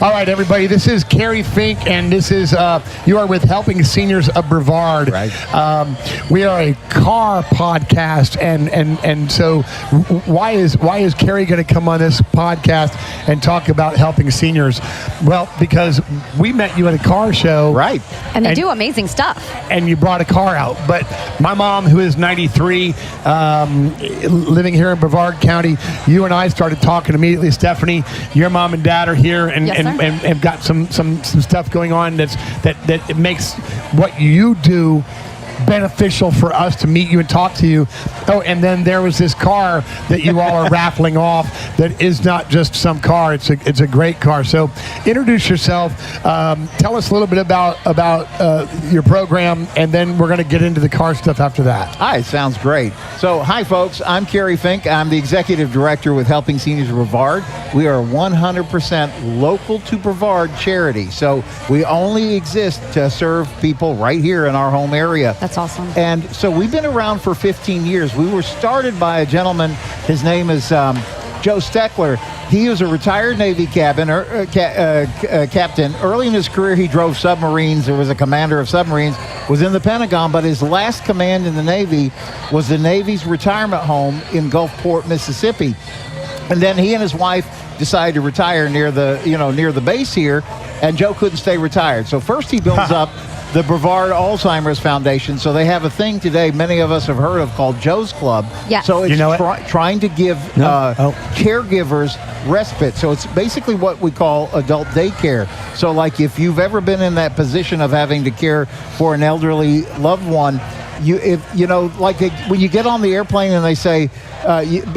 All right, everybody, this is Kerry Fink, and this is, you are with Helping Seniors of Brevard. Right. We are a car podcast, and so why is Kerry going to come on this podcast and talk about helping seniors? Well, because we met you at a car show. Right. And they do amazing stuff. And you brought a car out. But my mom, who is 93, living here in Brevard County, you and I started talking immediately. Stephanie, your mom and dad are here, and got some stuff going on that makes what you do beneficial for us to meet you and talk to you. Oh, and then there was this car that you all are raffling off that is not just some car. It's a great car. So introduce yourself. Tell us a little bit about your program, and then we're going to get into the car stuff after that. Hi, sounds great. So, hi, folks. I'm Kerry Fink. I'm the Executive Director with Helping Seniors of Brevard. We are 100% local to Brevard charity. So we only exist to serve people right here in our home area. That's awesome. And so we've been around for 15 years. We were started by a gentleman. His name is Joe Steckler. He was a retired Navy captain. Early in his career, he drove submarines. There was a commander of submarines, was in the Pentagon, but his last command in the Navy was the Navy's retirement home in Gulfport, Mississippi. And then he and his wife decided to retire near the base here, and Joe couldn't stay retired. So first he builds up the Brevard Alzheimer's Foundation. So they have a thing today many of us have heard of called Joe's Club. Yes. So it's trying to give caregivers respite. So it's basically what we call adult daycare. So like if you've ever been in that position of having to care for an elderly loved one, when you get on the airplane and they say,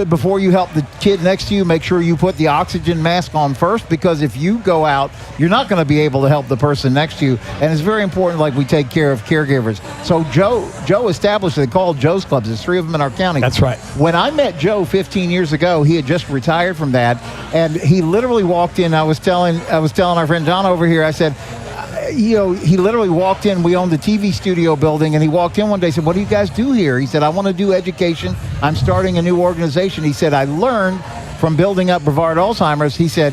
before you help the kid next to you, make sure you put the oxygen mask on first, because if you go out, you're not going to be able to help the person next to you. And it's very important, like we take care of caregivers. So Joe established, they called Joe's Clubs. There's 3 of them in our county. That's right. When I met Joe 15 years ago, he had just retired from that, and he literally walked in. I was telling our friend John over here, I said, he literally walked in. We owned the TV studio building, and he walked in one day and said, "What do you guys do here?" He said, "I want to do education. I'm starting a new organization." He said, "I learned from building up Brevard Alzheimer's." He said,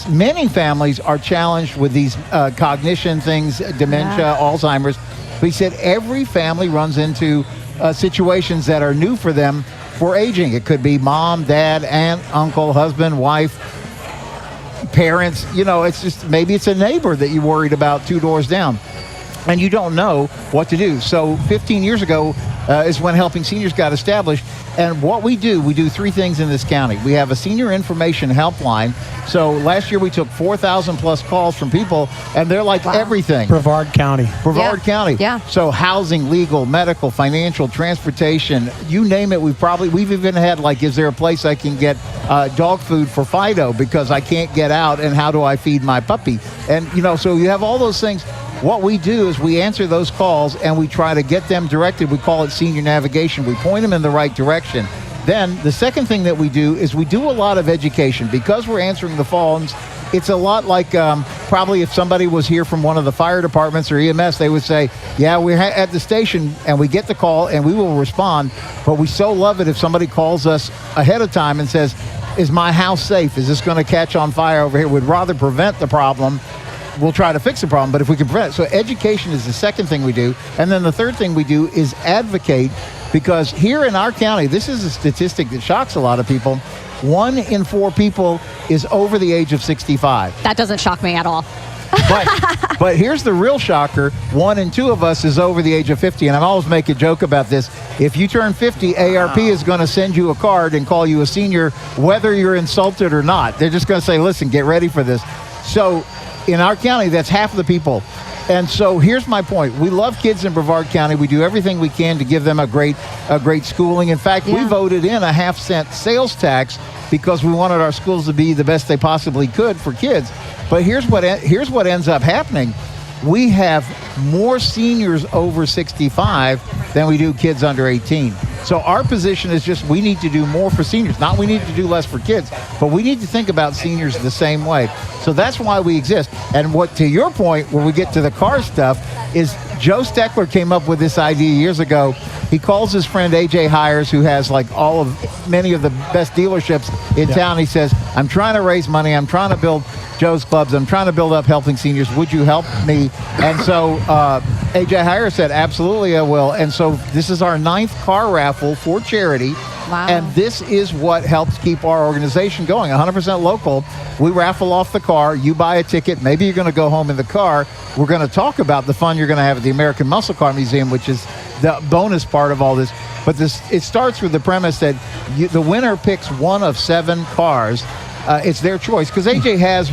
"Many families are challenged with these cognition things, dementia, Alzheimer's." But he said, every family runs into situations that are new for them for aging. It could be mom, dad, aunt, uncle, husband, wife, parents. It's just maybe it's a neighbor that you worried about 2 doors down, and you don't know what to do. So 15 years ago is when Helping Seniors got established. And what we do 3 things in this county. We have a senior information helpline. So last year we took 4,000 plus calls from people, and they're like everything. Brevard County. County. Yeah. So housing, legal, medical, financial, transportation, you name it. We've even had, like, is there a place I can get dog food for Fido because I can't get out, and how do I feed my puppy? And, so you have all those things. What we do is we answer those calls, and we try to get them directed. We call it senior navigation. We point them in the right direction. Then the second thing that we do is we do a lot of education. Because we're answering the phones, it's a lot like probably if somebody was here from one of the fire departments or EMS, they would say, yeah, we're at the station, and we get the call, and we will respond. But we so love it if somebody calls us ahead of time and says, is my house safe? Is this going to catch on fire over here? We'd rather prevent the problem. We'll try to fix the problem, but if we can prevent it. So education is the second thing we do. And then the third thing we do is advocate, because here in our county, this is a statistic that shocks a lot of people. 1 in 4 people is over the age of 65. That doesn't shock me at all. But here's the real shocker. 1 in 2 of us is over the age of 50. And I always make a joke about this. If you turn 50, ARP is going to send you a card and call you a senior, whether you're insulted or not. They're just going to say, listen, get ready for this. So in our county, that's half of the people. And so here's my point. We love kids in Brevard County. We do everything we can to give them a great schooling. In fact, we voted in a 0.5-cent sales tax because we wanted our schools to be the best they possibly could for kids. But here's what ends up happening. We have more seniors over 65 than we do kids under 18. So our position is just we need to do more for seniors. Not we need to do less for kids, but we need to think about seniors the same way. So that's why we exist. And what, to your point, when we get to the car stuff, is Joe Steckler came up with this idea years ago. He calls his friend AJ Hires, who has like many of the best dealerships in town. He says, I'm trying to raise money. I'm trying to build Joe's Clubs. I'm trying to build up Helping Seniors. Would you help me? And so AJ Heyer said, absolutely, I will. And so this is our 9th car raffle for charity. Wow. And this is what helps keep our organization going. 100% local. We raffle off the car. You buy a ticket. Maybe you're going to go home in the car. We're going to talk about the fun you're going to have at the American Muscle Car Museum, which is the bonus part of all this. But it starts with the premise that the winner picks one of 7 cars. It's their choice, because AJ has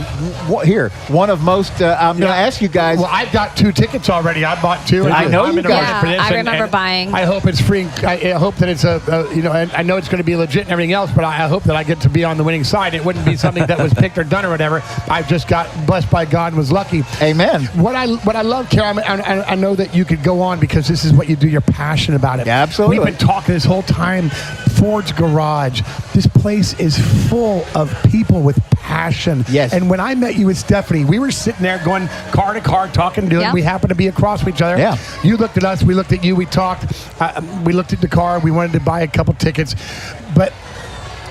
one of most. I'm going to ask you guys. Well, I've got 2 tickets already. I bought 2. I know you got. Yeah, I remember buying. I hope it's free. I hope that it's I know it's going to be legit and everything else, but I hope that I get to be on the winning side. It wouldn't be something that was picked or done or whatever. I just got blessed by God and was lucky. Amen. What I love, Carol, I know that you could go on because this is what you do. You're passionate about it. Yeah, absolutely. We've been talking this whole time. Ford's Garage. This place is full of people with passion. Yes. And when I met you with Stephanie, we were sitting there going car to car, talking, doing. Yeah. We happened to be across from each other. Yeah. You looked at us. We looked at you. We talked. We looked at the car. We wanted to buy a couple tickets, but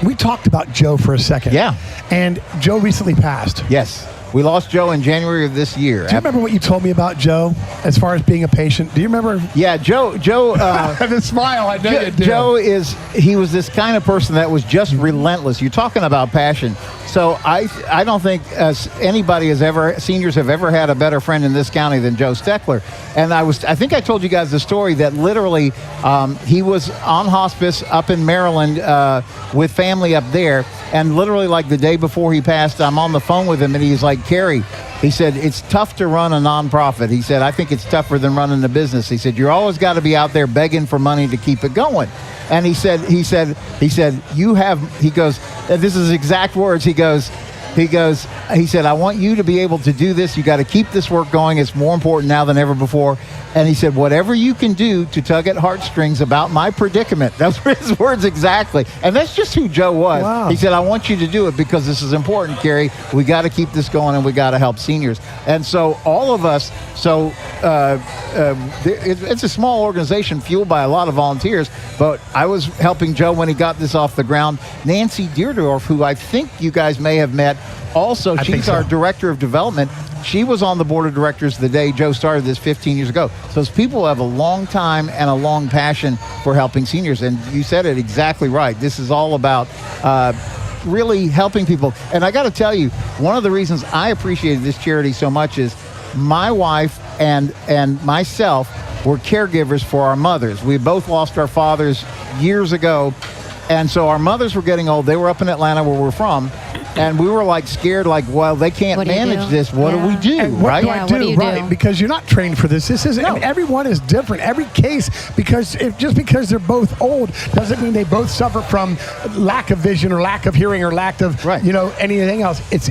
we talked about Joe for a second. Yeah. And Joe recently passed. Yes. We lost Joe in January of this year. Do you remember what you told me about Joe as far as being a patient? Do you remember? Yeah, Joe. The smile, I know you do. Joe he was this kind of person that was just relentless. You're talking about passion. So I don't think seniors have ever had a better friend in this county than Joe Steckler. And I think I told you guys the story that literally he was on hospice up in Maryland with family up there. And literally like the day before he passed, I'm on the phone with him and he's like, Kerry, he said, it's tough to run a nonprofit. He said, I think it's tougher than running a business. He said, you're always got to be out there begging for money to keep it going. And he said, this is exact words. He said, I want you to be able to do this. You got to keep this work going. It's more important now than ever before. And he said, whatever you can do to tug at heartstrings about my predicament. Those were his words exactly. And that's just who Joe was. Wow. He said, I want you to do it because this is important, Kerry. We got to keep this going and we got to help seniors. And so all of us, it's a small organization fueled by a lot of volunteers, but I was helping Joe when he got this off the ground. Nancy Deerdorf, who I think you guys may have met, also, she's our director of development. She was on the board of directors the day Joe started this 15 years ago. So those people have a long time and a long passion for helping seniors. And you said it exactly right. This is all about really helping people. And I got to tell you, one of the reasons I appreciated this charity so much is my wife and myself were caregivers for our mothers. We both lost our fathers years ago. And so our mothers were getting old. They were up in Atlanta where we're from. And we were like scared, like, well, they can't manage this. What do we do, and what right? do I do? Right, because you're not trained for this. This isn't. I mean, everyone is different. Every case, because just because they're both old doesn't mean they both suffer from lack of vision or lack of hearing or lack of anything else. It's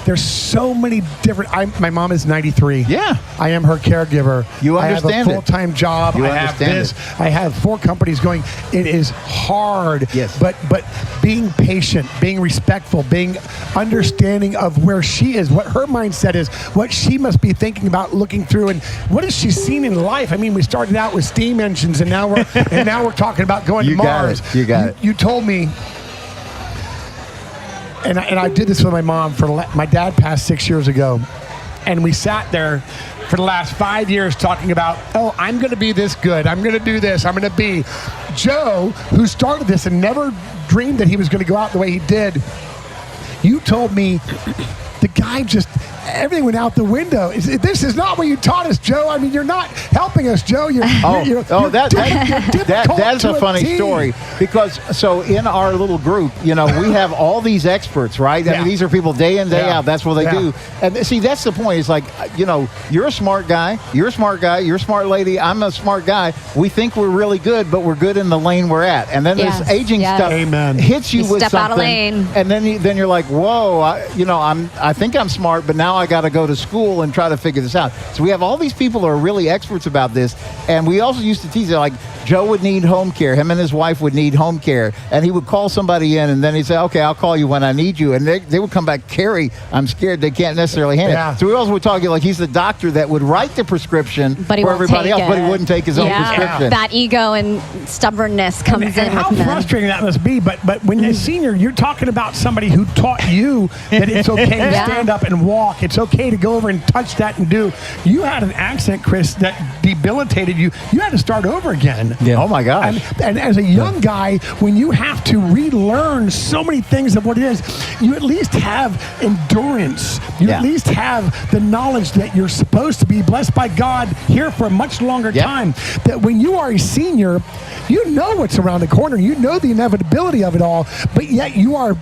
there's so many different. My mom is 93. Yeah, I am her caregiver. You understand I have a full-time job. You I have this. I have 4 companies going. It is hard. Yes, but being patient, being respectful, being understanding of where she is, what her mindset is, what she must be thinking about, looking through, and what has she seen in life. I mean, we started out with steam engines, and now we're talking about going to Mars. You got it. You told me, and I did this with my mom. My dad passed 6 years ago, and we sat there for the last 5 years talking about, I'm going to be this good. I'm going to do this. I'm going to be. Joe, who started this and never dreamed that he was going to go out the way he did, you told me the guy just, everything went out the window. This is not what you taught us, Joe. I mean, you're not helping us, Joe. That's a funny story, because so in our little group, we have all these experts, right? I mean, these are people day in, day out. That's what they do. And see, that's the point. It's like, you're a smart guy. You're a smart guy. You're a smart lady. I'm a smart guy. We think we're really good, but we're good in the lane we're at. And then this aging stuff hits you with step something. Out of lane. And then you're like, whoa, I think I'm smart, but now I got to go to school and try to figure this out. So we have all these people who are really experts about this. And we also used to tease it, like, Joe would need home care. Him and his wife would need home care. And he would call somebody in, and then he'd say, okay, I'll call you when I need you. And they would come back, Kerry, I'm scared they can't necessarily handle it. So we also would talk like he's the doctor that would write the prescription for everybody else, but he wouldn't take his own prescription. That ego and stubbornness comes in. And how frustrating that must be. But when you're a senior, you're talking about somebody who taught you that it's okay to stand up and walk. It's okay to go over and touch that and do. You had an accident, Chris, that debilitated you. You had to start over again. Yeah. Oh my gosh. And as a young guy, when you have to relearn so many things of what it is, you at least have endurance. You at least have the knowledge that you're supposed to be blessed by God here for a much longer time. That when you are a senior, you know what's around the corner. You know the inevitability of it all, but yet you are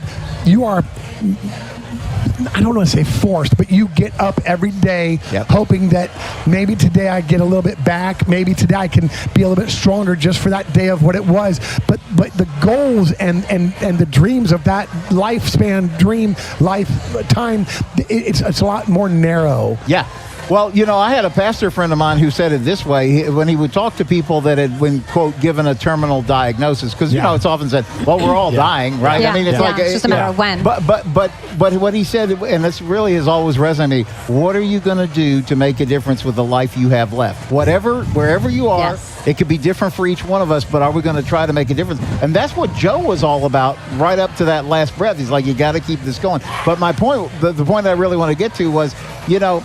I don't want to say forced, but you get up every day hoping that maybe today I get a little bit back. Maybe today I can be a little bit stronger just for that day of what it was. But the goals and the dreams of that lifespan, dream, lifetime, it's a lot more narrow. Yeah. Well, you know, I had a pastor friend of mine who said it this way when he would talk to people that had been, quote, given a terminal diagnosis, because, you know, it's often said, well, we're all dying, right? Yeah. I mean, it's like it's just a matter of when. But what he said, and this really has always resonated, what are you going to do to make a difference with the life you have left? Wherever you are, it could be different for each one of us, but are we going to try to make a difference? And that's what Joe was all about right up to that last breath. He's like, you got to keep this going. But my point, the point I really want to get to was, you know,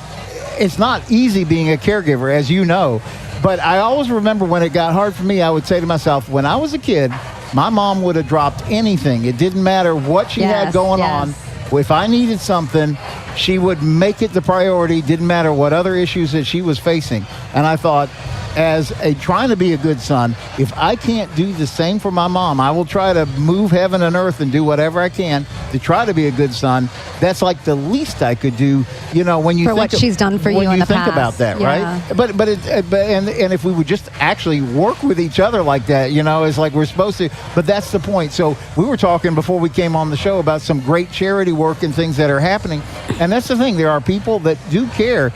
it's not easy being a caregiver, as you know, but I always remember when it got hard for me, I would say to myself, when I was a kid, my mom would have dropped anything. It didn't matter what she had going on. If I needed something, she would make it the priority. Didn't matter what other issues that she was facing. And I thought, as trying to be a good son, if I can't do the same for my mom, I will try to move heaven and earth and do whatever I can to try to be a good son. That's like the least I could do, you know, when you for think what she's done for you in the past. About that, right? But if we would just actually work with each other like that, you know, it's like we're supposed to. But that's the point. So we were talking before we came on the show about some great charity work and things that are happening, and that's the thing. There are people that do care.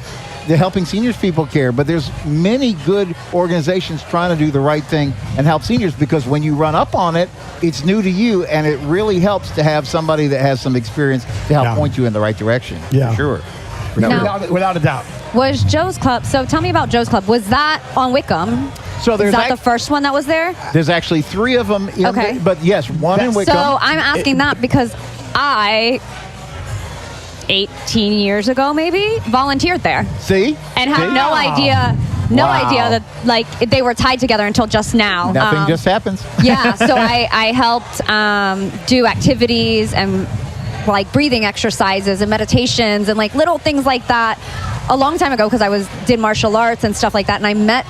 The Helping Seniors people care, but there's many good organizations trying to do the right thing and help seniors, because when you run up on it, it's new to you, and it really helps to have somebody that has some experience to help point you in the right direction. Yeah, sure. Without a doubt. Was Joe's Club, so tell me about Joe's Club. Was that on Wickham? So is that the first one that was there? There's actually 3 of them in there, but yes, one in Wickham. So I'm asking that because I 18 years ago maybe volunteered there. See? And had no idea that like they were tied together until just now. Nothing just happens. Yeah, so I helped do activities and like breathing exercises and meditations and like little things like that a long time ago, because I did martial arts and stuff like that, and I met,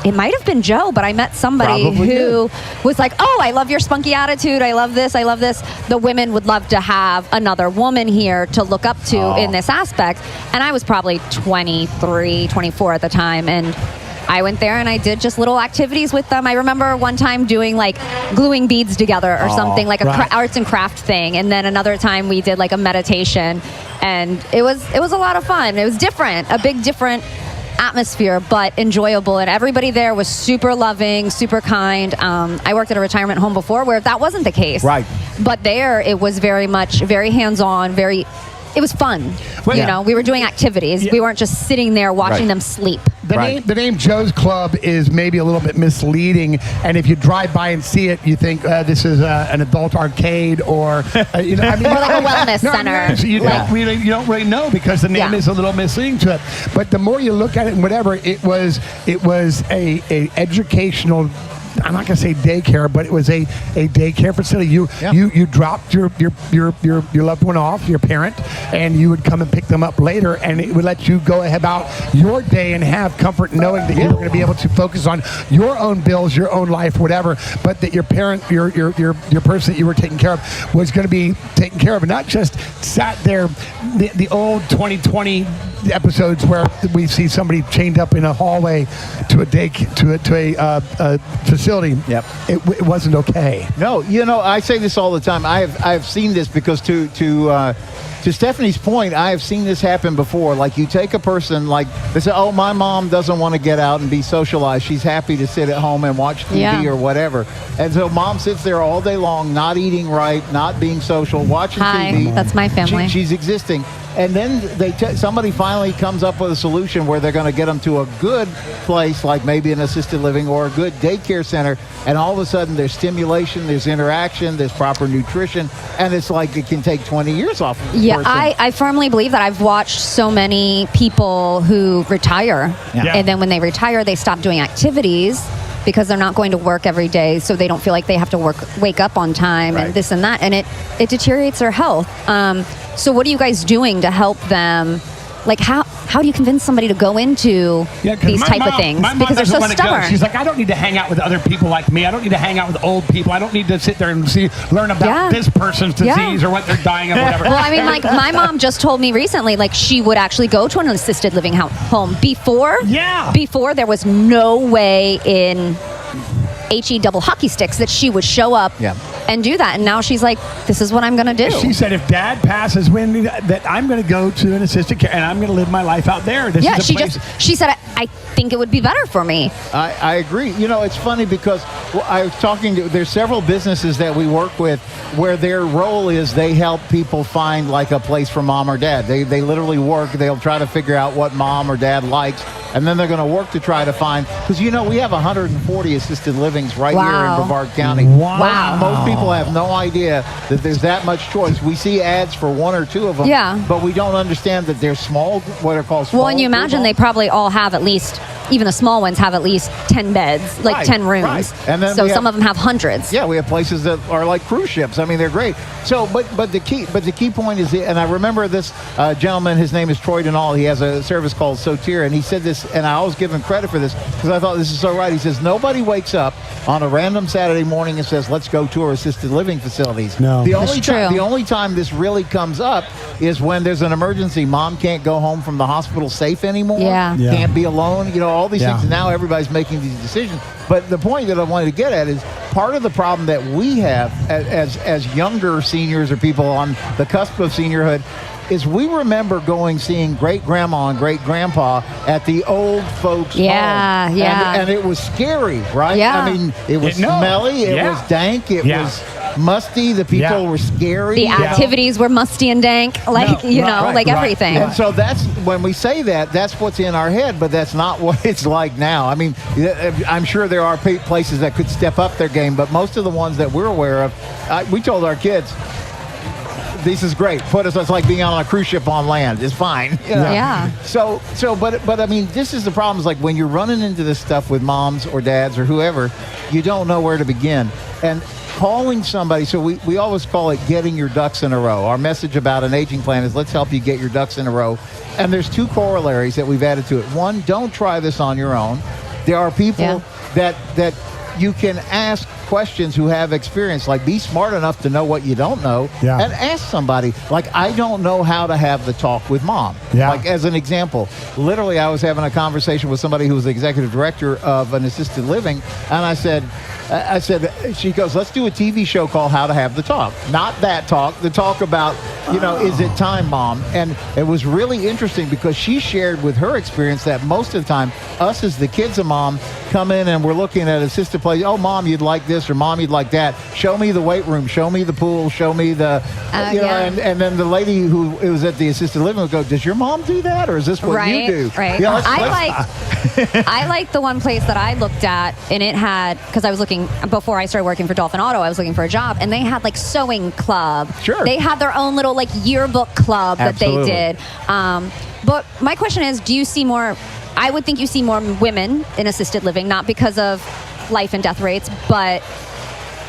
it might have been Joe, but I met somebody who was like, oh, I love your spunky attitude. I love this. I love this. The women would love to have another woman here to look up to in this aspect. And I was probably 23, 24 at the time. And I went there and I did just little activities with them. I remember one time doing like gluing beads together or something, like a arts and craft thing. And then another time we did like a meditation. And it was a lot of fun. It was different, a big different atmosphere, but enjoyable, and everybody there was super loving, super kind. I worked at a retirement home before where that wasn't the case, right? But there it was very hands-on, it was fun. Well, you know, we were doing activities. We weren't just sitting there watching them sleep. The name Joe's Club is maybe a little bit misleading, and if you drive by and see it, you think this is an adult arcade or you know, I mean, or like a wellness center. You don't really know because the name is a little misleading to it. But the more you look at it and whatever, it was a educational, I'm not going to say daycare, but it was a daycare facility. You dropped your loved one off, your parent, and you would come and pick them up later, and it would let you go about your day and have comfort knowing that you were going to be able to focus on your own bills, your own life, whatever, but that your parent, your person that you were taking care of was going to be taken care of, and not just sat there. The old 2020 episodes where we see somebody chained up in a hallway to a facility. Yep. It wasn't okay. No, you know, I say this all the time. I have seen this because to Stephanie's point, I have seen this happen before. Like you take a person, like they say, oh, my mom doesn't want to get out and be socialized. She's happy to sit at home and watch TV or whatever. And so mom sits there all day long, not eating right, not being social, watching TV. That's my family. She's existing. And then somebody finally comes up with a solution where they're going to get them to a good place, like maybe an assisted living or a good daycare center. And all of a sudden, there's stimulation, there's interaction, there's proper nutrition, and it's like it can take 20 years off of the person. I firmly believe that. I've watched so many people who retire, and then when they retire, they stop doing activities because they're not going to work every day, so they don't feel like they have to wake up on time and this and that, and it deteriorates their health. So what are you guys doing to help them? Like, how do you convince somebody to go into these type of things? Because they're so stubborn. She's like, I don't need to hang out with other people like me. I don't need to hang out with old people. I don't need to sit there and learn about this person's disease or what they're dying of, whatever. Well, I mean, like, my mom just told me recently, like, she would actually go to an assisted living home. Before there was no way in HE double hockey sticks that she would show up and do that. And now she's like, this is what I'm going to do. She said, if Dad passes, that I'm going to go to an assisted care and I'm going to live my life out there. She said, I think it would be better for me. I agree. You know, it's funny because I was talking to, there's several businesses that we work with where their role is they help people find like a place for mom or dad. They literally work. They'll try to figure out what mom or dad likes. And then they're going to work to try to find, because, you know, we have 140 assisted livings right here in Brevard County. Wow. Most people have no idea that there's that much choice. We see ads for one or two of them, but we don't understand that they're small, what are called small. Well, and you imagine they probably all have at least, even the small ones have at least 10 beds, like 10 rooms. Right. And then so some of them have hundreds. Yeah, we have places that are like cruise ships. I mean, they're great. So, but the key point is, and I remember this gentleman, his name is Troy Denal. He has a service called Sotir, and he said this, and I always give him credit for this because I thought this is so right. He says, nobody wakes up on a random Saturday morning and says, let's go tour assisted living facilities. No. The only time this really comes up is when there's an emergency. Mom can't go home from the hospital safe anymore. Can't be alone. You know, all these things. And now everybody's making these decisions. But the point that I wanted to get at is part of the problem that we have as younger seniors or people on the cusp of seniorhood is we remember seeing great-grandma and great-grandpa at the old folks' home. And it was scary, right? Yeah. I mean, it was smelly, it was dank, it was musty, the people were scary. The activities were musty and dank, like, everything. And so that's, when we say that, that's what's in our head, but that's not what it's like now. I mean, I'm sure there are places that could step up their game, but most of the ones that we're aware of, we told our kids, this is great. It's like being on a cruise ship on land. It's fine. You know? But I mean, this is the problem. Is like when you're running into this stuff with moms or dads or whoever, you don't know where to begin. And calling somebody, so we always call it getting your ducks in a row. Our message about an aging plan is let's help you get your ducks in a row. And there's two corollaries that we've added to it. One, don't try this on your own. There are people that you can ask questions who have experience, like be smart enough to know what you don't know and ask somebody. Like, I don't know how to have the talk with mom. Like, as an example, literally I was having a conversation with somebody who was the executive director of an assisted living, and I said, she goes, let's do a TV show called How to Have the Talk. Not that talk, the talk about, is it time, mom? And it was really interesting because she shared with her experience that most of the time, us as the kids of mom come in and we're looking at assisted place. Oh, mom, you'd like this, or mom, you'd like that. Show me the weight room, show me the pool, show me the, and then the lady who was at the assisted living would go, does your mom do that, or is this what you do? Right. I like the one place that I looked at, and it had, because I was looking, before I started working for Dolphin Auto, I was looking for a job, and they had like sewing club. Sure. They had their own little like yearbook club that they did. But my question is, do you see more, I would think you see more women in assisted living, not because of life and death rates, but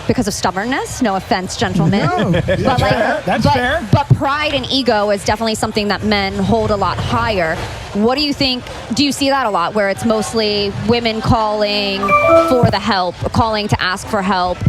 because of stubbornness. No offense, gentlemen. No, that's fair. But pride and ego is definitely something that men hold a lot higher. What do you think? Do you see that a lot, where it's mostly women calling for the help, calling to ask for help?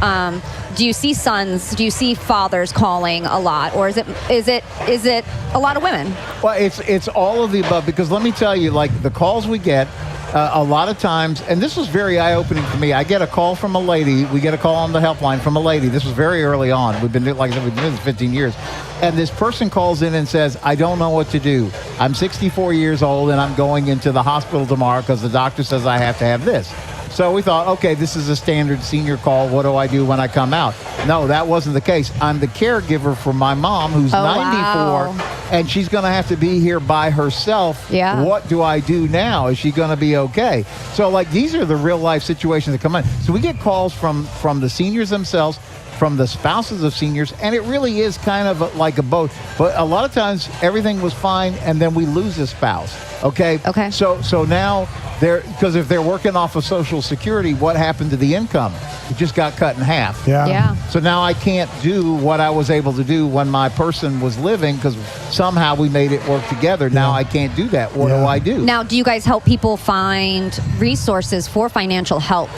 Do you see sons? Do you see fathers calling a lot, or is it a lot of women? Well, it's all of the above, because let me tell you, like the calls we get. A lot of times, and this was very eye-opening for me, I get a call from a lady. We get a call on the helpline from a lady. This was very early on. We've been doing this 15 years. And this person calls in and says, I don't know what to do. I'm 64 years old, and I'm going into the hospital tomorrow because the doctor says I have to have this. So we thought, okay, this is a standard senior call. What do I do when I come out? No, that wasn't the case. I'm the caregiver for my mom, who's 94. Wow. and she's going to have to be here by herself. Yeah. What do I do now? Is she going to be okay? So, like, these are the real life situations that come in. So we get calls from the seniors themselves, from the spouses of seniors, and it really is kind of like a boat. But a lot of times everything was fine, and then we lose a spouse. Okay. So now because if they're working off of Social Security, what happened to the income? It just got cut in half. Yeah. So now I can't do what I was able to do when my person was living because somehow we made it work together. Now I can't do that. What do I do? Now, do you guys help people find resources for financial help?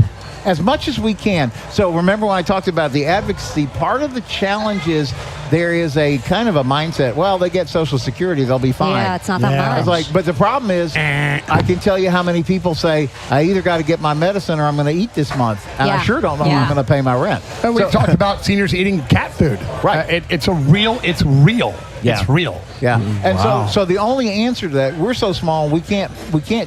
As much as we can. So remember when I talked about the advocacy, part of the challenge is there is a kind of a mindset, well, they get Social Security, they'll be fine. Yeah, it's not that much. It's like, but the problem is, I can tell you how many people say, I either got to get my medicine or I'm going to eat this month. And I sure don't know how I'm going to pay my rent. And we've talked about seniors eating cat food. Right. It's real. Yeah. It's real. Yeah. And Wow. so the only answer to that, we're so small, we can't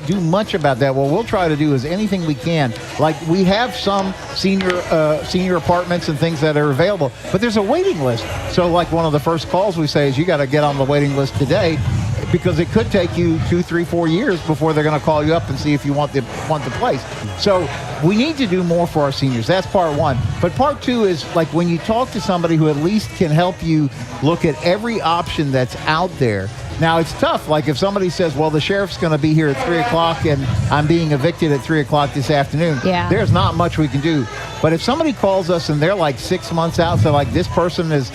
do much about that. What we'll try to do is anything we can. Like we have some senior apartments and things that are available, but there's a waiting list. So like one of the first calls we say is you got to get on the waiting list today, because it could take you 2, 3, 4 years before they're going to call you up and see if you want the place. So we need to do more for our seniors. That's part one. But part two is like when you talk to somebody who at least can help you look at every option that's out there. Now, it's tough. Like if somebody says, well, the sheriff's going to be here at 3 o'clock and I'm being evicted at 3 o'clock this afternoon, there's not much we can do. But if somebody calls us and they're like 6 months out, so like this person is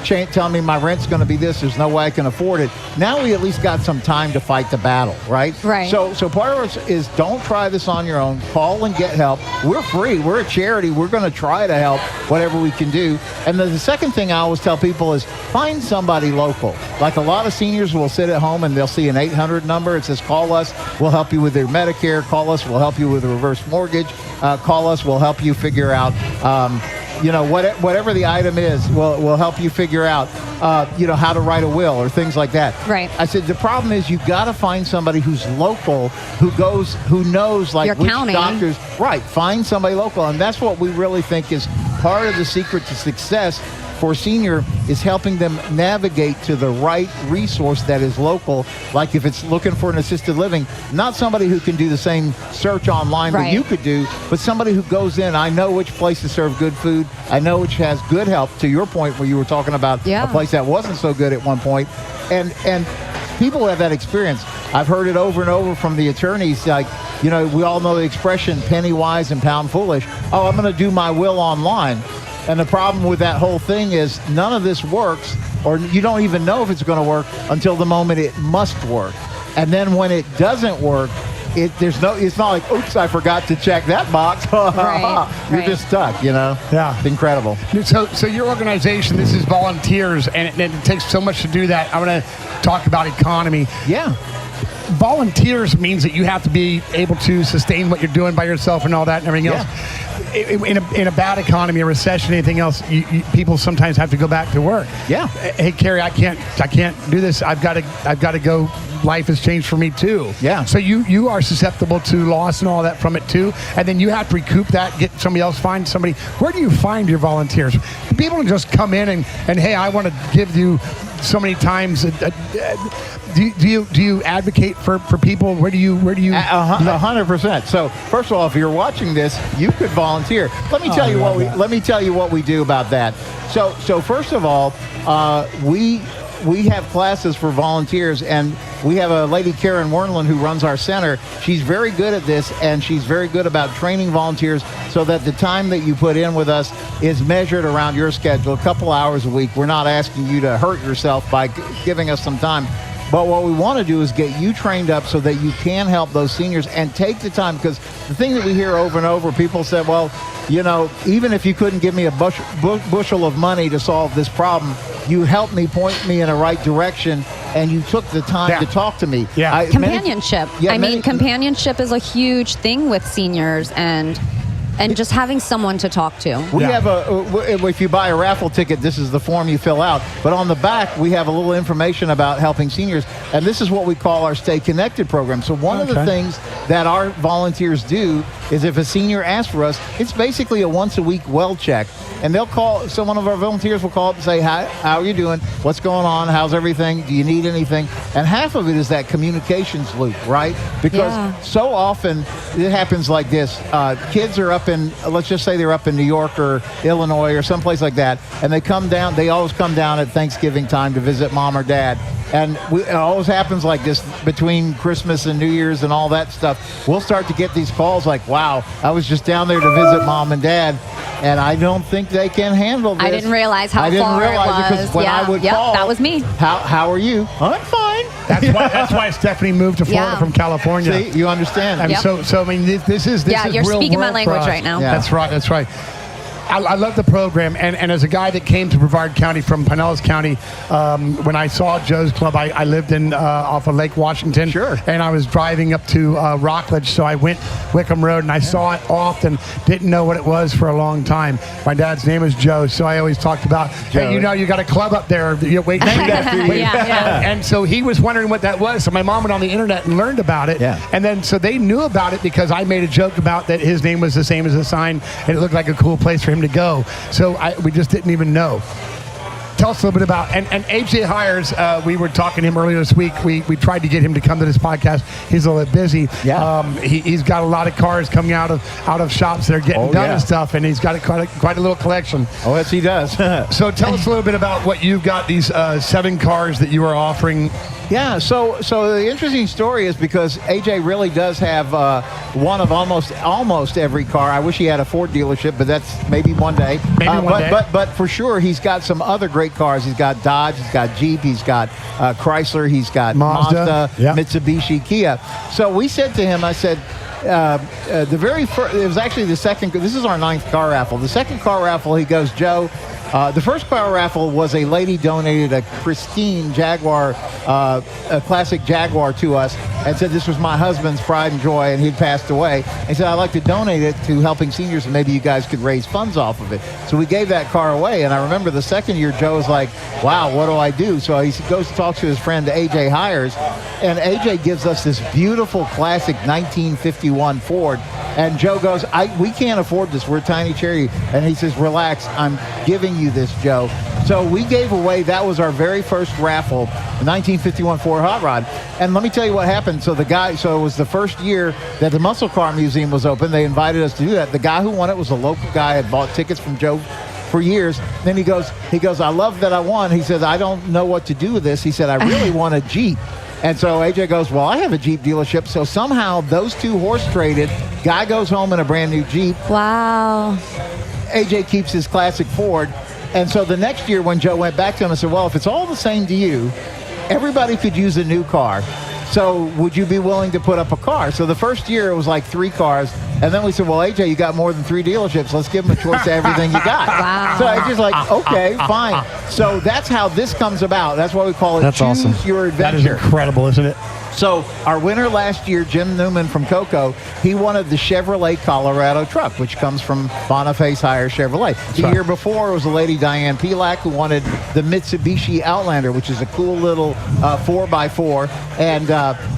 telling me my rent's going to be this, there's no way I can afford it. Now we at least got some time to fight the battle, right? Right. So part of it is don't try this on your own. Call and get help. We're free. We're a charity. We're going to try to help whatever we can do. And the second thing I always tell people is find somebody local. Like a lot of seniors will sit at home and they'll see an 800 number. It says, call us. We'll help you with your Medicare. Call us. We'll help you with a reverse mortgage. Call us. We'll help you figure out whatever the item is, we'll help you figure out, how to write a will or things like that. Right. I said, the problem is you've got to find somebody who's local, who knows like your which county. doctors. Right. Find somebody local. And that's what we really think is part of the secret to success for senior is helping them navigate to the right resource that is local. Like if it's looking for an assisted living, not somebody who can do the same search online that you could do, but somebody who goes in, I know which place to serve good food. I know which has good help, to your point where you were talking about a place that wasn't so good at one point. And people have that experience. I've heard it over and over from the attorneys, like, we all know the expression penny wise and pound foolish. Oh, I'm going to do my will online. And the problem with that whole thing is none of this works, or you don't even know if it's going to work until the moment it must work. And then when it doesn't work, it's not like, oops, I forgot to check that box. You're just stuck, Yeah. It's incredible. So your organization, this is volunteers, and it takes so much to do that. I'm going to talk about economy. Yeah. Volunteers means that you have to be able to sustain what you're doing by yourself and all that and everything else. In a bad economy, a recession, anything else, people sometimes have to go back to work. Yeah. Hey, Kerry, I can't do this. I've got to go. Life has changed for me too. Yeah. So you are susceptible to loss and all that from it too, and then you have to recoup that. Get somebody else. Find somebody. Where do you find your volunteers? People don't just come in and hey, I want to give you so many times. Do you advocate for people? Where do you? 100%. So first of all, if you're watching this, you could volunteer. Let me tell you what we do about that. So first of all, we have classes for volunteers, and we have a lady, Karen Wernland, who runs our center. She's very good at this, and she's very good about training volunteers so that the time that you put in with us is measured around your schedule, a couple hours a week. We're not asking you to hurt yourself by giving us some time. But what we want to do is get you trained up so that you can help those seniors and take the time. Because the thing that we hear over and over, people say, well, even if you couldn't give me a bushel of money to solve this problem, you helped me, point me in the right direction, and you took the time to talk to me. Companionship. Companionship is a huge thing with seniors, and and just having someone to talk to. We have if you buy a raffle ticket, this is the form you fill out. But on the back, we have a little information about helping seniors, and this is what we call our Stay Connected program. So one of the things that our volunteers do is if a senior asks for us, it's basically a once-a-week well check. And they'll call, so one of our volunteers will call up and say, hi, how are you doing? What's going on? How's everything? Do you need anything? And half of it is that communications loop, right? Because so often it happens like this. Kids are up in, let's just say they're up in New York or Illinois or someplace like that, and they come down, they always come down at Thanksgiving time to visit mom or dad. And it always happens like this between Christmas and New Year's and all that stuff. We'll start to get these calls like, wow, I was just down there to visit mom and dad, and I don't think they can handle this. I didn't realize how far it was. I didn't realize it because when I would call, that was me. How are you? I'm fine. That's why Stephanie moved to Florida from California. See, you understand. And so I mean, this is you're real speaking my world language for us. right now. Yeah. That's right. I love the program, and as a guy that came to Brevard County from Pinellas County, when I saw Joe's Club, I lived in off of Lake Washington, and I was driving up to Rockledge, so I went Wickham Road, and I saw it often, didn't know what it was for a long time. My dad's name is Joe, so I always talked about, hey, you got a club up there, wait, and so he was wondering what that was, so my mom went on the internet and learned about it, and then so they knew about it because I made a joke about that his name was the same as the sign, and it looked like a cool place for him to go. So we just didn't even know. Tell us a little bit about, and AJ Hires, we were talking to him earlier this week. We tried to get him to come to this podcast. He's a little bit busy. He's got a lot of cars coming out of shops that are getting done and stuff, and he's got quite a little collection. Oh, yes, he does. So tell us a little bit about what you've got, these 7 cars that you are offering. Yeah, so the interesting story is because AJ really does have one of almost every car. I wish he had a Ford dealership, but that's maybe one day. But for sure, he's got some other great cars. He's got Dodge, he's got Jeep, he's got Chrysler, he's got Mazda, Mitsubishi, Kia. So we said to him, I said, the very first, it was actually the second, this is our 9th car raffle. The second car raffle, he goes, Joe, the first car raffle was a lady donated a pristine Jaguar, a classic Jaguar to us, and said this was my husband's pride and joy, and he'd passed away. And said, I'd like to donate it to Helping Seniors, and maybe you guys could raise funds off of it. So we gave that car away, and I remember the second year, Joe was like, wow, what do I do? So he goes to talk to his friend AJ Hires, and AJ gives us this beautiful classic 1951 Ford. And Joe goes, we can't afford this. We're a tiny charity. And he says, relax, I'm giving you this, Joe. So we gave away, that was our very first raffle, a 1951 Ford Hot Rod. And let me tell you what happened. So it was the first year that the Muscle Car Museum was open. They invited us to do that. The guy who won it was a local guy, had bought tickets from Joe for years. Then he goes, I love that I won. He says, I don't know what to do with this. He said, I really want a Jeep. And so AJ goes, well, I have a Jeep dealership. So somehow those two horse traded. Guy goes home in a brand new Jeep. Wow. AJ keeps his classic Ford. And so the next year when Joe went back to him, I said, well, if it's all the same to you, everybody could use a new car. So would you be willing to put up a car? So the first year it was like 3 cars. And then we said, well, AJ, you got more than 3 dealerships. Let's give them a choice of everything you got. Wow. So it's just like, okay, fine. So that's how this comes about. That's why we call it Choose Your Adventure. That is incredible, isn't it? So our winner last year, Jim Newman from Cocoa, he wanted the Chevrolet Colorado truck, which comes from Boniface Hires Chevrolet. The year before, it was a lady, Diane Pelak, who wanted the Mitsubishi Outlander, which is a cool little 4x4. And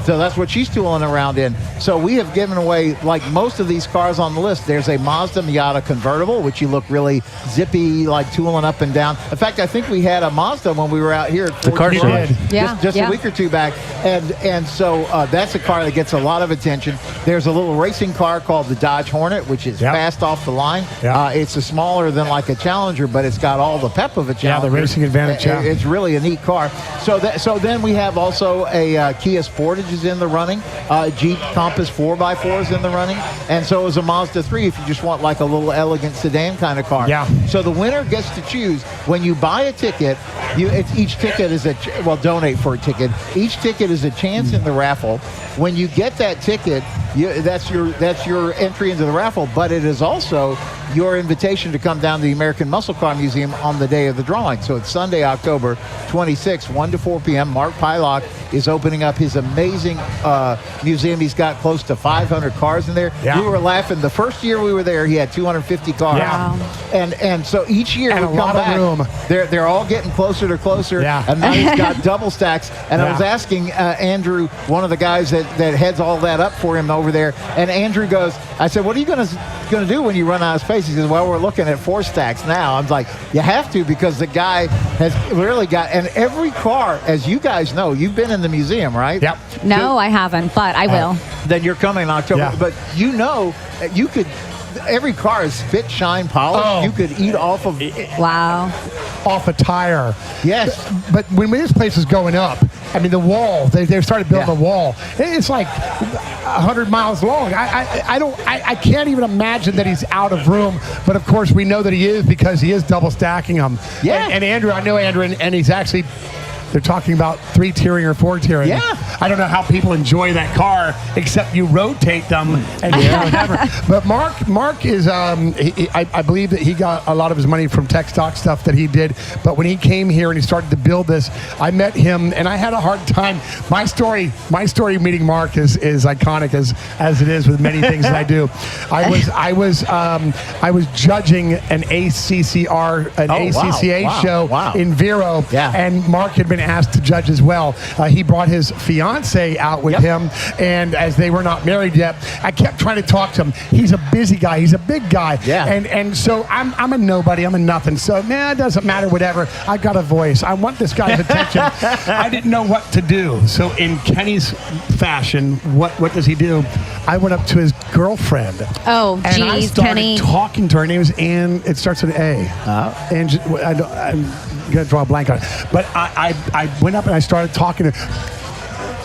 so that's what she's tooling around in. So we have given away, like most of these cars on the list, there's a Mazda Miata convertible, which you look really zippy, like tooling up and down. In fact, I think we had a Mazda when we were out here at the car show. Just a week or two back. And so that's a car that gets a lot of attention. There's a little racing car called the Dodge Hornet, which is fast off the line. It's a smaller than like a Challenger, but it's got all the pep of a Challenger. Yeah, the racing advantage. It's really a neat car. So then we have also a Kia Sportage is in the running. Jeep Compass 4x4 is in the running. And so is a Mazda 3 if you just want like a little elegant sedan kind of car. Yeah. So the winner gets to choose. When you buy a ticket, each ticket is donate for a ticket. Each ticket is a chance prize in the raffle. When you get that ticket, that's your entry into the raffle, but it is also your invitation to come down to the American Muscle Car Museum on the day of the drawing. So it's Sunday, October 26th, 1 to 4 p.m. Mark Pylock is opening up his amazing museum. He's got close to 500 cars in there. Yeah. We were laughing. The first year we were there, he had 250 cars. Yeah. And so each year And we a come lot of back, room. they're all getting closer to closer. Yeah. And now he's got double stacks. And I Yeah. was asking Andrew, one of the guys that heads all that up for him over there, and Andrew goes, I said, what are you going to do when you run out of space? He says, well, we're looking at 4 stacks now. I'm like, you have to, because the guy has really got, and every car, as you guys know, you've been in the museum, right? Yep. No, I haven't, but I will. Then you're coming in October. Yeah. But you know, you could, every car is spit, shine, polished. Oh. You could eat off of, Wow. Off a tire. yes. But when this place is going up, I mean, the wall, they've started building Yeah. a wall. It's like 100 miles long. I can't even imagine that he's out of room. But of course, we know that he is, because he is double stacking them. Yeah. And Andrew, I know Andrew, and he's actually, they're talking about 3-tiering or 4-tiering. Yeah. I don't know how people enjoy that car, except you rotate them and whatever. But Mark is, I believe that he got a lot of his money from tech stock stuff that he did. But when he came here and he started to build this, I met him and I had a hard time. My story meeting Mark is iconic as it is with many things that I do. I was judging an ACCA show in Viera, and Mark had been asked to judge as well. He brought his fiance out with him, and as they were not married yet, I kept trying to talk to him. He's a busy guy. He's a big guy. Yeah. And so I'm a nobody. I'm a nothing. So, man, it doesn't matter, whatever. I got a voice. I want this guy's attention. I didn't know what to do. So in Kenny's fashion, what does he do? I went up to his girlfriend. Oh, and I geez, started Kenny. talking to her. Her name is Ann. It starts with an A. And I'm going to draw a blank on it. But I went up and I started talking to her.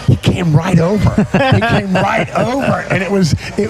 He came right over. And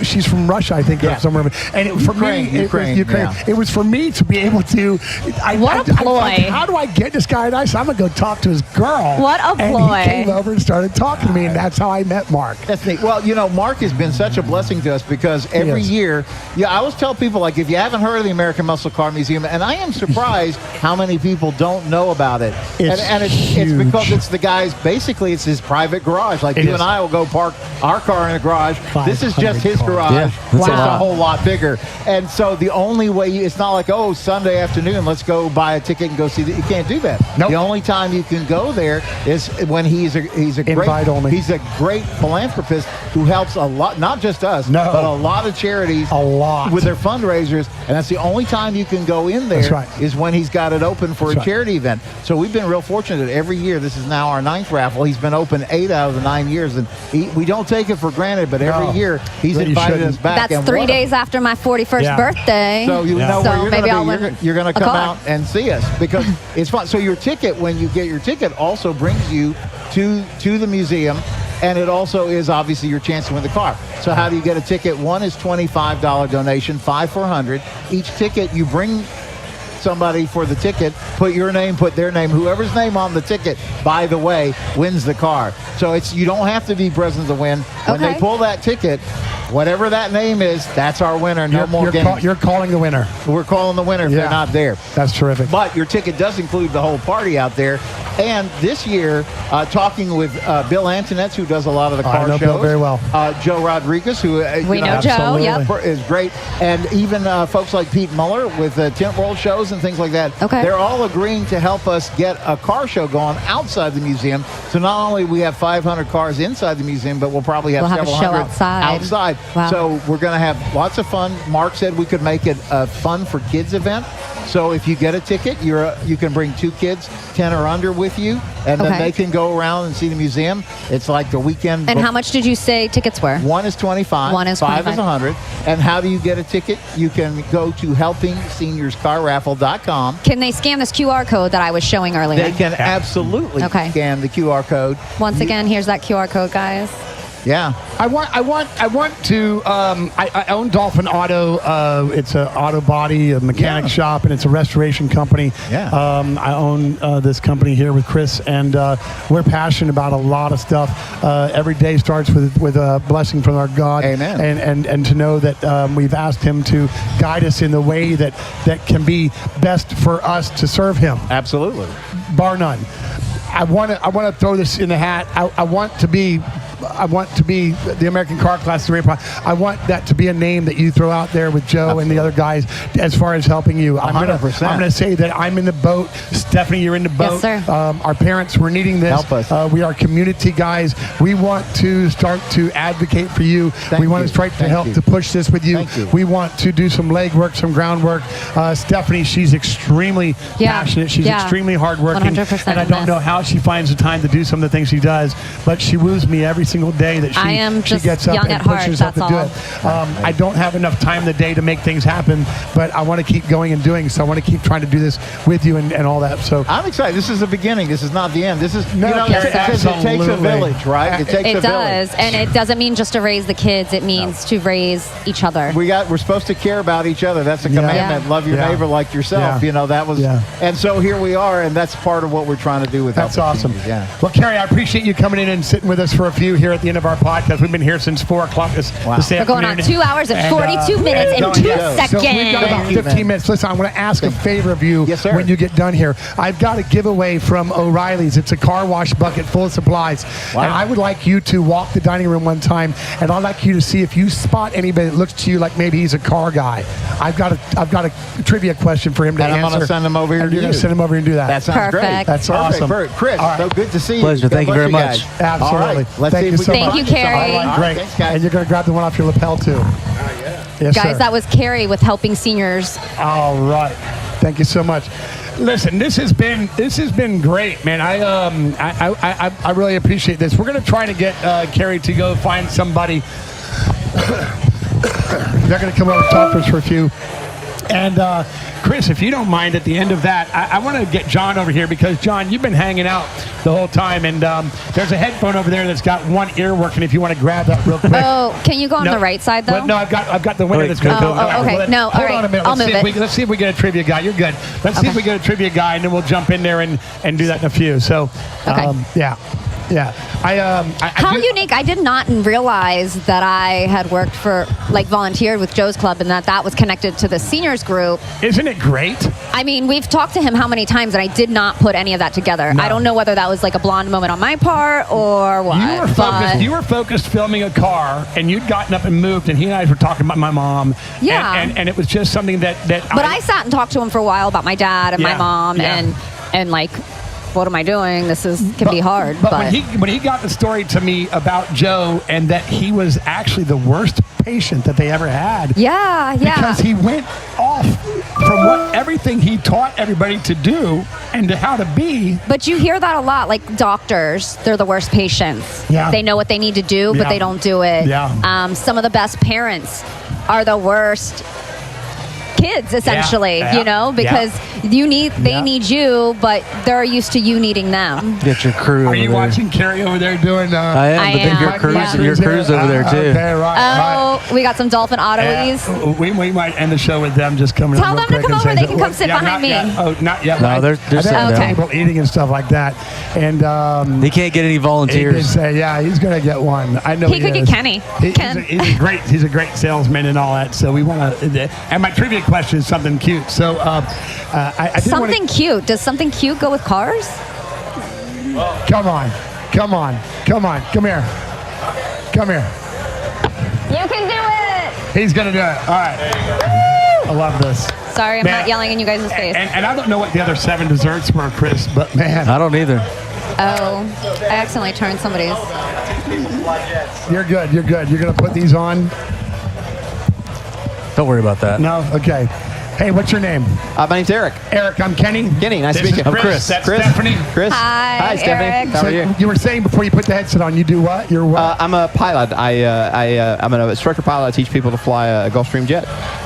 she's from Russia, I think, or somewhere. And Ukraine. Yeah. It was for me to be able to. What a ploy. How do I get this guy? And I said, I'm going to go talk to his girl. What a and ploy. he came over and started talking to me, and that's how I met Mark. That's neat. Well, you know, Mark has been such a blessing to us, because every year, I always tell people, like, if you haven't heard of the American Muscle Car Museum, and I am surprised how many people don't know about it. It's huge. because it's the guy's, basically, it's his private garage. Like, you and I will go park our car in the garage. This is just his garage. Yeah, It's a whole lot bigger. And so the only way, it's not like, oh, Sunday afternoon, let's go buy a ticket and go see you can't do that. Nope. The only time you can go there is when he's a Invite only. He's a great philanthropist who helps a lot, not just us, but a lot of charities with their fundraisers. And that's the only time you can go in there is when he's got it open for a charity event. So we've been real fortunate every year. This is now our 9th raffle. He's been open 8 out of the 9 years. And we don't take it for granted, but every year he's invited us back. That's 3 days after my 41st birthday. So you know where you're going to be. You're going to come out and see us, because it's fun. So your ticket, when you get your ticket, also brings you to the museum. And it also is obviously your chance to win the car. So how do you get a ticket? One is $25 donation, 5 for 100. Each ticket, you bring somebody for the ticket, put your name, put their name, whoever's name on the ticket, by the way, wins the car. So you don't have to be present to win. When they pull that ticket, whatever that name is, that's our winner. No more games. You're calling the winner. We're calling the winner if they're not there. That's terrific. But your ticket does include the whole party out there. And this year, talking with Bill Antonetz, who does a lot of the car shows. Bill very well. Joe Rodriguez, who we know Joe, is great. And even folks like Pete Muller with Tent World shows and things like that. Okay. They're all agreeing to help us get a car show going outside the museum. So not only we have 500 cars inside the museum, but we'll probably have several hundred outside. Wow. So we're going to have lots of fun. Mark said we could make it a fun for kids event. So if you get a ticket, you can bring 2 kids, 10 or under, with you, and then they can go around and see the museum. It's like the weekend. And how much did you say tickets were? One is 25. One is 5 is 100. And how do you get a ticket? You can go to HelpingSeniorsCarRaffle.com. Can they scan this QR code that I was showing earlier? They can absolutely scan the QR code. Once again, here's that QR code, guys. Yeah. I want to. I own Dolphin Auto. It's an auto body, a mechanic shop, and it's a restoration company. Yeah. I own this company here with Chris, and we're passionate about a lot of stuff. Every day starts with a blessing from our God. Amen. And to know that we've asked Him to guide us in the way that can be best for us to serve Him. Absolutely. Bar none. I want to throw this in the hat. I want to be the American Car Class 3. I want that to be a name that you throw out there with Joe and the other guys as far as helping you. 100%. I'm going to say that I'm in the boat. Stephanie, you're in the boat. Yes, sir. Our parents were needing this. Help us. We are community guys. We want to start to advocate for you. We want to try to help to push this with you. We want to do some legwork, some groundwork. Stephanie, she's extremely passionate. She's extremely hardworking. 100% and I don't know how she finds the time to do some of the things she does, but she woos me every single day that she gets up and pushes herself to do it. I don't have enough time in the day to make things happen, but I want to keep going and doing, so I want to keep trying to do this with you and all that. So I'm excited. This is the beginning. This is not the end. This is, No, it takes a village, right? It takes a It does, village. and it doesn't mean just to raise the kids. It means to raise each other. We're supposed to care about each other. That's a commandment. Yeah. Love your neighbor like yourself. Yeah. That was, and so here we are, and that's part of what we're trying to do with that's Helping awesome. Seniors. Yeah. Well, Kerry, I appreciate you coming in and sitting with us for a few here at the end of our podcast. We've been here since 4 o'clock this We're going on 2 hours and 42 minutes and 2 seconds. So we've got about 15 minutes. Listen, I'm going to ask a favor of you when you get done here. I've got a giveaway from O'Reilly's. It's a car wash bucket full of supplies. And I would like you to walk the dining room one time, and I'd like you to see if you spot anybody that looks to you like maybe he's a car guy. I've got a trivia question for him to answer. I'm going to send him over here. And you're going to send him over here and do that. That sounds great. That's awesome. Chris, so good to see you. Pleasure. Thank you very much. Absolutely. All right. Let's see if we Thank you, Kerry. All right, great. Thanks, guys. And you're going to grab the one off your lapel too. Yes, Guys, sir. that was Kerry with Helping Seniors. All right. Thank you so much. Listen, this has been great, man. I really appreciate this. We're going to try to get Kerry to go find somebody. They're going to come over and talk to us for a few. And Chris, if you don't mind, at the end of that, I want to get John over here because, John, you've been hanging out the whole time, and there's a headphone over there that's got one ear working. If you want to grab that real quick. Oh, can you go on the right side though? Well, no, I've got the window that's going to go. Okay. Well, hold on a minute. I'll move it. Let's see if we get a trivia guy. You're good. Let's see if we get a trivia guy, and then we'll jump in there and do that in a few. So, yeah. How unique. I did not realize that I had worked volunteered with Joe's Club and that was connected to the seniors group. Isn't it great? I mean, we've talked to him how many times, and I did not put any of that together. No. I don't know whether that was like a blonde moment on my part or what. You were focused filming a car, and you'd gotten up and moved, and he and I were talking about my mom. Yeah. And it was just something that But I sat and talked to him for a while about my dad and my mom and like, what am I doing? This can be hard. But when he got the story to me about Joe and that he was actually the worst patient that they ever had. Yeah. Because he went off from everything he taught everybody to do and to how to be. But you hear that a lot, like doctors, they're the worst patients. Yeah. They know what they need to do, but they don't do it. Yeah. Some of the best parents are the worst kids, essentially, because they need you, but they're used to you needing them. Get your crew over there. Are you watching Kerry over there doing I am. Your crew's over there too. Okay, right. We got some Dolphin Autolies. We might end the show with them just coming Tell them to come over. They can come sit behind me. Not yet. No, they're sitting down. People eating and stuff like that. And he can't get any volunteers. He's going to get one. I know he could get Kenny. He's a great salesman and all that. So we want to. And my trivia question is something cute. So cute. Does something cute go with cars? Come on. Come here. You can do it. He's gonna do it. All right. I love this. Sorry, I'm not yelling in you guys' face. And I don't know what the other 7 desserts were, Chris, but man. I don't either. Oh, I accidentally turned somebody's. You're good. You're going to put these on? Don't worry about that. No? Okay. Hey, what's your name? My name's Eric. Eric, I'm Kenny. Kenny, nice to This meet is you. Chris. Chris. That's Chris. Stephanie. Chris. Hi, Stephanie. Eric. How are you? You were saying before you put the headset on, you do what? You're what? I'm a pilot. I'm an instructor pilot. I teach people to fly a Gulfstream jet.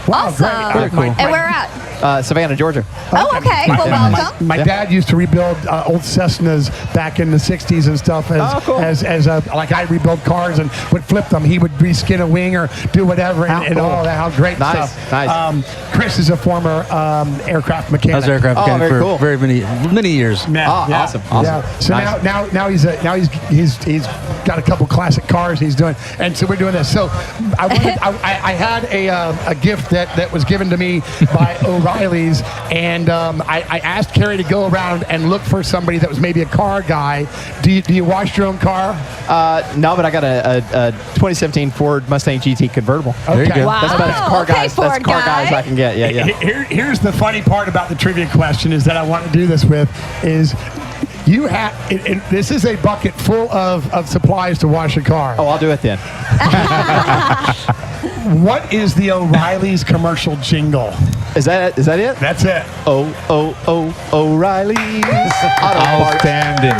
Wow, Awesome. great. cool. And where at? Savannah, Georgia. Oh, okay. Well, welcome. My dad used to rebuild old Cessnas back in the '60s and stuff. Like I rebuild cars and would flip them. He would reskin a wing or do whatever, and cool. all that. How great Nice, stuff! nice. Chris is a former aircraft I mechanic. was aircraft Oh, mechanic very for cool. very many years. Yeah, yeah. Awesome. Yeah. So Nice. now he's got a couple classic cars he's doing, and so we're doing this. So I had a gift that was given to me by O'Reilly's, and I asked Kerry to go around and look for somebody that was maybe a car guy. Do you wash your own car? No, but I got a 2017 Ford Mustang GT convertible. There you go. Wow. That's about as car Okay, guys. That's Ford car guy. guys I can get. Yeah. Here's the funny part about the trivia question is that I want to do this with is you have this is a bucket full of supplies to wash a car. Oh, I'll do it then. What is the O'Reilly's commercial jingle? Is that it? That's it. O'Reilly's Auto Parts. Outstanding.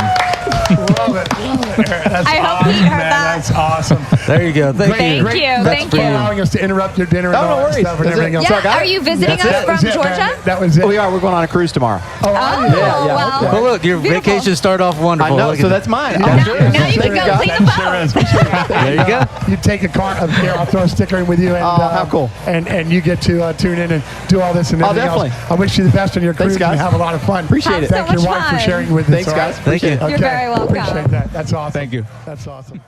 Love it. That's I hope awesome, he heard man. that. That's awesome. There you go. Thank Thank you. you. Thanks Thank for you. allowing us to interrupt your dinner and Oh, all no that worries. stuff and That's everything it. else. So I got Are it. you visiting That's us it. from That was it, Georgia? man. That was it. We are. We're going on a cruise tomorrow. Oh, are you? Yeah, wow. okay. Well, look, your Beautiful. vacation started off I wonderful. know. Look So at that's mine. Yeah. Oh, Now- sure. now you can There go clean the That sure is. There you go. You take a car up here. I'll throw a sticker in with you. And, Oh, how cool. And you get to tune in and do all this and Oh, everything definitely. else. I wish you the best on your cruise Thanks, guys. and have a lot of fun. Appreciate it. Have so Thank your much wife for fun. sharing with us. Thanks, all guys. right? Thank you. Appreciate it. You're very welcome. Appreciate that. That's awesome. Thank you. That's awesome.